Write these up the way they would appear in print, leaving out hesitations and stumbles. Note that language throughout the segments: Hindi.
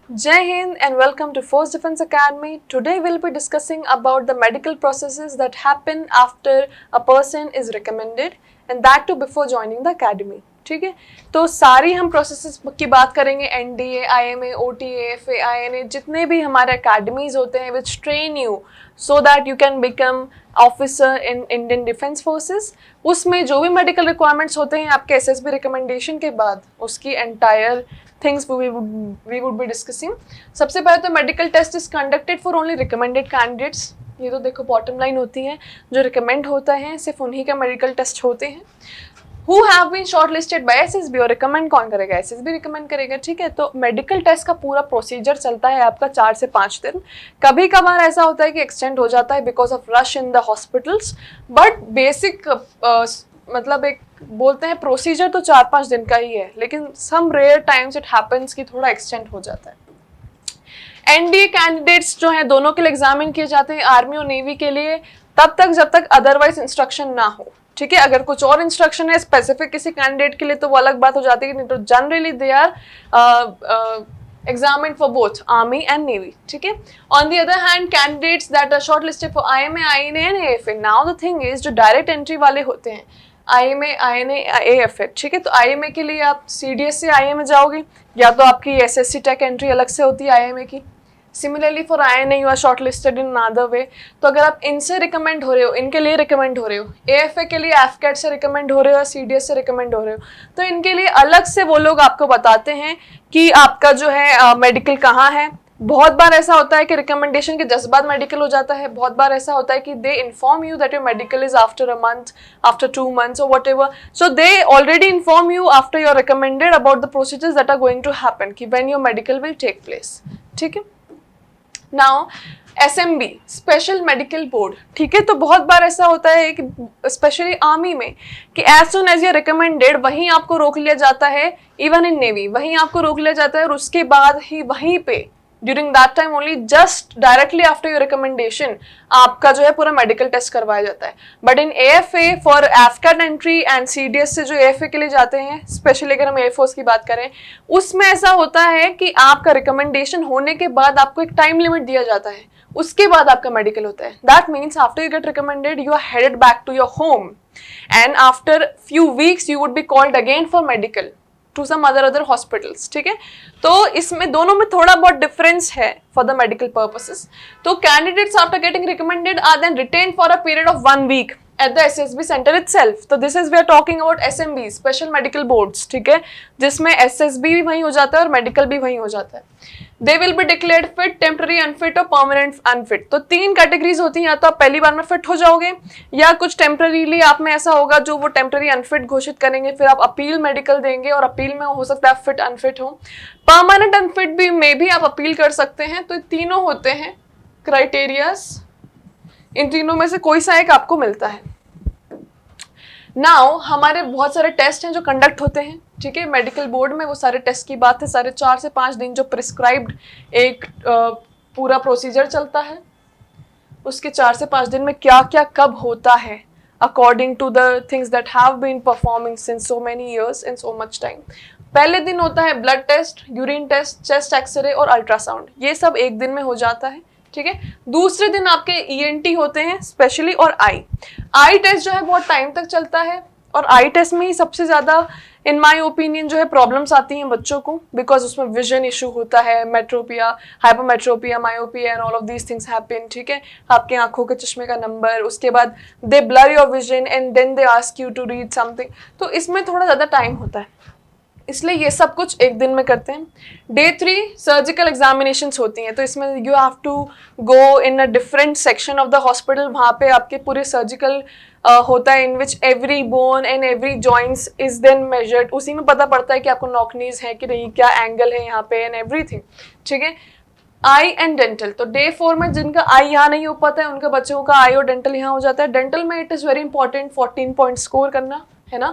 Jai Hind and welcome to Force Defense Academy. Today we'll be discussing about the medical processes that happen after a person is recommended and that too before joining the academy. ठीक है, तो सारी हम प्रोसेसेस की बात करेंगे. NDA, IMA, OTA, FA, INA, जितने भी हमारे अकेडमीज होते हैं which train you so that you can become officer in Indian defence forces, उसमें जो भी मेडिकल रिक्वायरमेंट्स होते हैं आपके SSB रिकमेंडेशन के बाद उसकी entire things we would be discussing. सबसे पहले तो medical test is conducted for only recommended candidates. ये तो देखो बॉटम लाइन होती है, जो रिकमेंड होता है सिर्फ उन्हीं का मेडिकल टेस्ट होते हैं. Who have been shortlisted by SSB और रिकमेंड कौन करेगा? SSB रिकमेंड करेगा. ठीक है, तो मेडिकल टेस्ट का पूरा प्रोसीजर चलता है आपका 4 से 5 दिन. कभी कभार ऐसा होता है कि एक्सटेंड हो जाता है because of rush in the hospitals, but basic मतलब एक बोलते हैं प्रोसीजर तो 4-5 दिन का ही है, लेकिन some rare times it happens कि थोड़ा एक्सटेंड हो जाता है. NDA कैंडिडेट्स जो हैं दोनों के लिए एग्जामिन किए जाते हैं, आर्मी और नेवी के लिए तब तक जब तक अदरवाइज इंस्ट्रक्शन ना हो. ठीक है, अगर कुछ और इंस्ट्रक्शन है स्पेसिफिक किसी कैंडिडेट के लिए तो वो अलग बात हो जाती है, नहीं तो generally they are examined for both army and navy. ठीक है, on the other hand candidates that are shortlisted for IMA, INA and AFA, now the thing is जो direct entry वाले होते हैं IMA, INA, AFA, ठीक है, तो IMA के लिए आप CDS से IMA जाओगे या तो आपकी SSC टेक एंट्री अलग से होती है IMA की. Similarly for INA you are shortlisted in another way. तो अगर आप इनसे रिकमेंड हो रहे हो, इनके लिए रिकमेंड हो रहे हो, AFA के लिए AFCAT से रिकमेंड हो रहे हो या CDS से रिकमेंड हो रहे हो, तो इनके लिए अलग से वो लोग आपको बताते हैं कि आपका जो है मेडिकल कहाँ है. बहुत बार ऐसा होता है कि रिकमेंडेशन के 10 बाद मेडिकल हो जाता है. बहुत बार ऐसा होता है कि they inform you that your medical is after a month, after 2 months और whatever. So they already inform you after your recommended about the procedures that are going to happen कि when your medical will take place. ठीक है, now SMB special medical board. ठीक है, तो बहुत बार ऐसा होता है कि स्पेशली आर्मी में कि as soon as you recommended वहीं आपको रोक लिया जाता है. इवन इन नेवी वहीं आपको रोक लिया जाता है और उसके बाद ही वहीं पे during that time only just directly after your recommendation आपका जो है पूरा मेडिकल टेस्ट करवाया जाता है. But in AFA for AFCAT entry and CDS से जो AFA के लिए जाते हैं, स्पेशली अगर हम एयरफोर्स की बात करें, उसमें ऐसा होता है कि आपका रिकमेंडेशन होने के बाद आपको एक टाइम लिमिट दिया जाता है, उसके बाद आपका मेडिकल होता है. That means after you get recommended you are headed back to your home and after few weeks you would be called again for medical to some other hospitals. ठीक है, तो इसमें दोनों में थोड़ा बहुत डिफरेंस है फॉर द मेडिकल पर्पसेस. तो candidates after getting recommended are then retained for a period of 1 week at the SSB center itself. तो this is we are talking about SMB special medical boards. ठीक है, जिसमें SSB भी वहीं हो जाता है और मेडिकल भी वहीं हो जाता है. They will be declared fit, temporary unfit और permanent unfit. तो 3 कैटेगरीज होती हैं, या तो आप पहली बार में फिट हो जाओगे या कुछ टेम्पररीली आप में ऐसा होगा जो वो टेम्पररी अनफिट घोषित करेंगे, फिर आप अपील मेडिकल देंगे और अपील में हो सकता है फिट अनफिट हो. परमानेंट अनफिट भी में भी आप अपील कर सकते हैं. तो तीनों होते हैं क्राइटेरियाज, इन तीनों में से कोई सा एक आपको मिलता है. नाउ हमारे बहुत सारे टेस्ट हैं जो कंडक्ट होते हैं. ठीक है, मेडिकल बोर्ड में वो सारे टेस्ट की बात है. सारे 4 से 5 दिन जो प्रिस्क्राइब्ड एक पूरा प्रोसीजर चलता है, उसके 4 से 5 दिन में क्या क्या कब होता है according to the things that have been performing since so many years and so much time. पहले दिन होता है blood test, urine test, chest X-ray और अल्ट्रासाउंड. ये सब एक दिन में हो जाता है. ठीक है, दूसरे दिन आपके ENT होते हैं स्पेशली और आई टेस्ट जो है बहुत टाइम तक चलता है और आई टेस्ट में ही सबसे ज़्यादा इन माय ओपिनियन जो है प्रॉब्लम्स आती हैं बच्चों को, बिकॉज उसमें विजन इशू होता है, metropia, hypermetropia, myopia and all of these things happen. ठीक है, आपके आंखों के चश्मे का नंबर, उसके बाद they blur your vision and then they ask you to read something. तो इसमें थोड़ा ज़्यादा टाइम होता है, इसलिए ये सब कुछ एक दिन में करते हैं. Day 3 सर्जिकल एग्जामिनेशंस होती हैं. तो इसमें you have to go in a different section of the hospital. वहाँ पे आपके पूरे सर्जिकल होता है in which every bone and every joints is then measured. उसी में पता पड़ता है कि आपको नॉकनीज है कि नहीं, क्या एंगल है यहाँ पे एंड एवरीथिंग. ठीक है, आई एंड डेंटल. तो Day 4 में जिनका आई यहाँ नहीं हो पाता है उनके बच्चों का आई और डेंटल यहाँ हो जाता है. डेंटल में it is very important 14 point score करना है ना.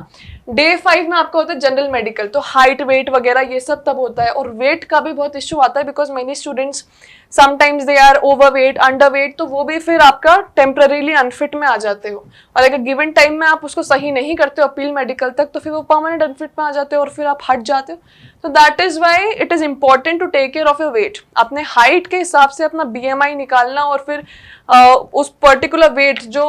Day 5 में आपका होता है जनरल मेडिकल. तो हाइट, वेट वगैरह ये सब तब होता है और वेट का भी बहुत इश्यू आता है because many students sometimes they are overweight, underweight, तो वो भी फिर आपका टेम्पररीली अनफिट में आ जाते हो. और अगर गिवन टाइम में आप उसको सही नहीं करते हो अपील मेडिकल तक, तो फिर वो परमानेंट अनफिट में आ जाते हो और फिर आप हट जाते हो. तो that is why it is important to take care of your weight. अपने हाइट के हिसाब से अपना BMI निकालना और फिर उस पर्टिकुलर वेट जो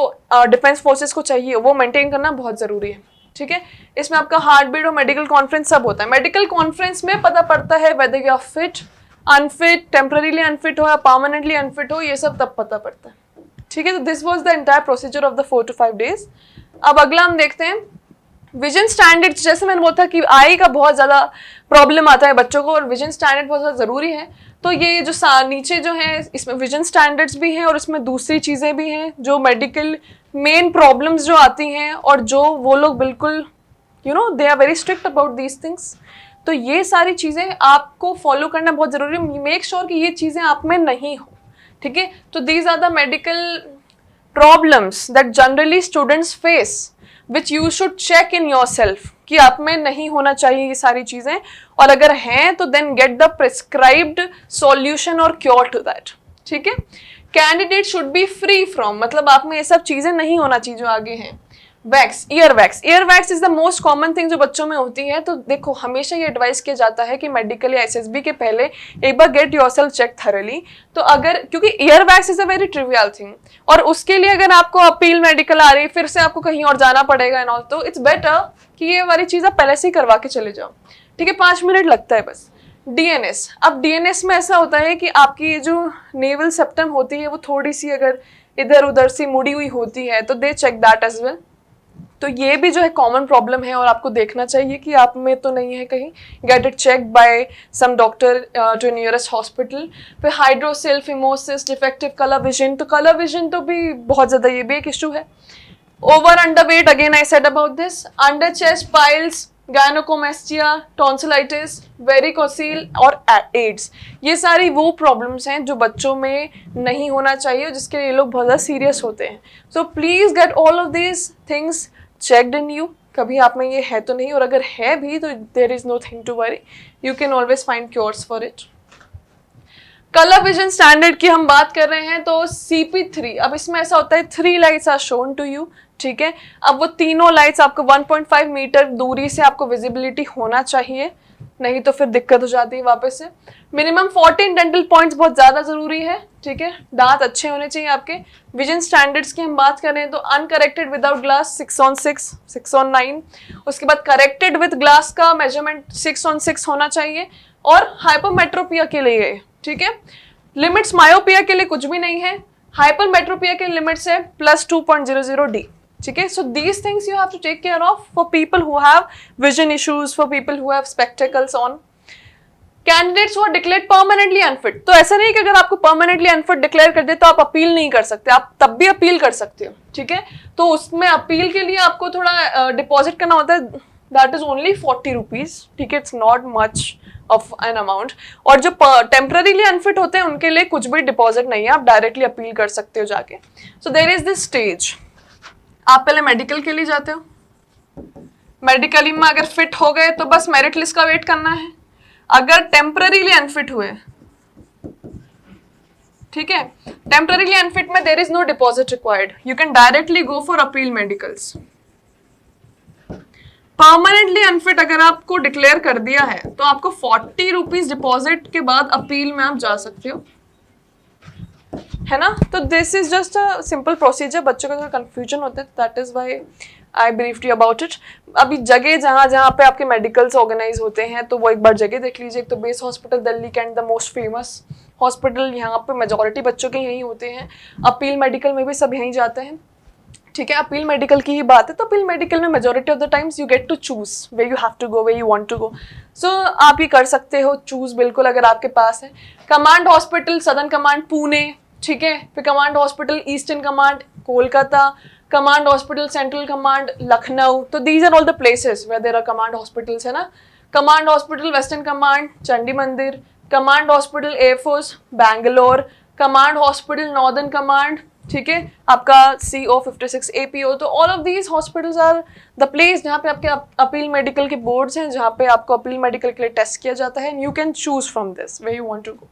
डिफेंस फोर्सेस को चाहिए वो मेंटेन करना बहुत जरूरी है, ठीक है। इसमें आपका हार्ट बीट और मेडिकल कॉन्फ्रेंस सब होता है। मेडिकल कॉन्फ्रेंस में पता पड़ता है whether you are fit, unfit, temporarily unfit हो या परमानेंटली अनफिट हो, ये सब तब पता पड़ता है, ठीक है। तो this was the entire procedure of the 4 to 5 days. अब अगला हम देखते हैं विजन स्टैंडर्ड्स। जैसे मैंने बोला था कि आई का बहुत ज़्यादा प्रॉब्लम आता है बच्चों को और विजन स्टैंडर्ड बहुत ज़्यादा ज़रूरी है। तो ये जो नीचे जो है इसमें विजन स्टैंडर्ड्स भी हैं और इसमें दूसरी चीज़ें भी हैं जो मेडिकल मेन प्रॉब्लम्स जो आती हैं और जो वो लोग बिल्कुल they are very strict about these things. तो ये सारी चीज़ें आपको फॉलो करना बहुत ज़रूरी है। मेक श्योर कि ये चीज़ें आप में नहीं हो, ठीक है। तो these are the medical problems that generally students face which you should check in yourself कि आप में नहीं होना चाहिए ये सारी चीजें, और अगर हैं तो then get the prescribed solution और क्योर टू दैट, ठीक है। Candidate should be free from, मतलब आप में ये सब चीजें नहीं होना चाहिए जो आगे हैं। Wax, ear wax, ear wax is the most common thing जो बच्चों में होती है। तो देखो हमेशा ये एडवाइस किया जाता है कि मेडिकल या SSB के पहले एक बार गेट योरसेल्फ चेक थरली। तो अगर क्योंकि ear wax is a very trivial thing और उसके लिए अगर आपको अपील मेडिकल आ रही फिर से आपको कहीं और जाना पड़ेगा एंड ऑल, तो इट्स बेटर कि ये वाली चीज़ आप पहले से ही करवा के चले जाओ, ठीक है। 5 मिनट लगता है बस। DNS, अब DNS में ऐसा होता है कि आपकी ये जो नेवल सेप्टम होती है वो थोड़ी सी अगर इधर उधर से मुड़ी हुई होती है तो दे चेक दैट एज वेल। तो ये भी जो है कॉमन प्रॉब्लम है और आपको देखना चाहिए कि आप में तो नहीं है कहीं। Get it check by some doctor to nearest hospital. फिर hydrocele, phimosis, defective colour vision, तो कलर विजन तो भी बहुत ज़्यादा ये भी एक इशू है। Over under weight, again I said about this. Under chest piles, gynaecomastia, tonsillitis, varicocele और एड्स, ये सारी वो प्रॉब्लम्स हैं जो बच्चों में नहीं होना चाहिए जिसके लिए लोग बहुत ज़्यादा सीरियस होते हैं। So please get all of these things checked in you. कभी आप में ये है तो नहीं, और अगर है भी तो there is no thing to worry, you can always find cures for it. Colour vision standard की हम बात कर रहे हैं तो CP3, अब इसमें ऐसा होता है 3 lights are shown to you, ठीक है। अब वो तीनों लाइट्स आपको 1.5 मीटर दूरी से आपको विजिबिलिटी होना चाहिए, नहीं तो फिर दिक्कत हो जाती है वापस से। मिनिमम 14 डेंटल पॉइंट्स बहुत ज़्यादा ज़रूरी है, ठीक है। दांत अच्छे होने चाहिए आपके। विजन स्टैंडर्ड्स की हम बात करें तो अनकरेक्टेड विदाउट ग्लास 6/6, 6/9। उसके बाद करेक्टेड विद ग्लास का मेजरमेंट 6/6 होना चाहिए। और हाइपरमेट्रोपिया के लिए, ठीक है, लिमिट्स मायोपिया के लिए कुछ भी नहीं है। हाइपरमेट्रोपिया के लिमिट्स है +2.00D, ठीक है। So these things you have to take care of for people who have vision issues, for people who have spectacles on. Candidates who are declared permanently unfit, तो ऐसा नहीं कि अगर आपको परमानेंटली अनफिट डिक्लेयर कर दे तो आप अपील नहीं कर सकते, आप तब भी अपील कर सकते हो, ठीक है। तो उसमें अपील के लिए आपको थोड़ा डिपॉजिट करना होता है, दैट इज ओनली 40 रुपीज, ठीक है। It's not much of an amount. और जो टेम्पररीली अनफिट होते हैं उनके लिए कुछ भी डिपॉजिट नहीं है, आप डायरेक्टली अपील कर सकते हो जाके। So there is this stage. आप पहले मेडिकल के लिए जाते हो, मेडिकल में अगर फिट हो गए तो बस मेरिट लिस्ट का वेट करना है। अगर टेम्पररीली अनफिट हुए, ठीक है, टेम्पररीली अनफिट में there is no deposit required, you can directly go for appeal medicals. Permanently unfit अगर आपको डिक्लेयर कर दिया है तो आपको 40 रुपीज डिपॉजिट के बाद अपील में आप जा सकते हो, है ना। तो this is just a simple procedure. बच्चों को थोड़ा कंफ्यूजन होता है, that is why I briefed you about it. अभी जगह जहाँ पे आपके मेडिकल्स ऑर्गेनाइज होते हैं तो वो एक बार जगह देख लीजिए। एक तो base hospital Delhi cantt, the most famous hospital, यहाँ पे मेजॉरिटी बच्चों के यहीं होते हैं। अपील मेडिकल में भी सब यहीं जाते हैं, ठीक है। अपील मेडिकल की ही बात है तो अपील मेडिकल में majority of the times you get to choose way you have to go, way you want to go. So आप ये कर सकते हो चूज बिल्कुल अगर आपके पास है। Command Hospital Southern Command Pune, ठीक है। फिर Command Hospital Eastern Command Kolkata, Command Hospital Central Command Lucknow. तो these are all the places where there are command hospitals, है ना। Command Hospital Western Command Chandi Mandir, Command Hospital Air Force Bangalore, Command Hospital Northern Command, ठीक है, आपका CO56 APO। तो all of these hospitals are the place जहाँ पे आपके अपील मेडिकल के बोर्ड्स हैं, जहाँ पे आपको अपील मेडिकल के लिए टेस्ट किया जाता है। You can choose from this way you want to go.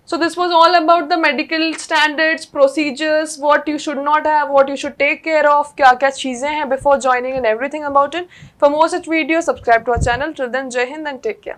So this was all about the medical standards, procedures, what you should not have, what you should take care of, क्या चीजें हैं before joining and everything about it. For more such videos, subscribe to our channel. Till then, Jai Hind and take care.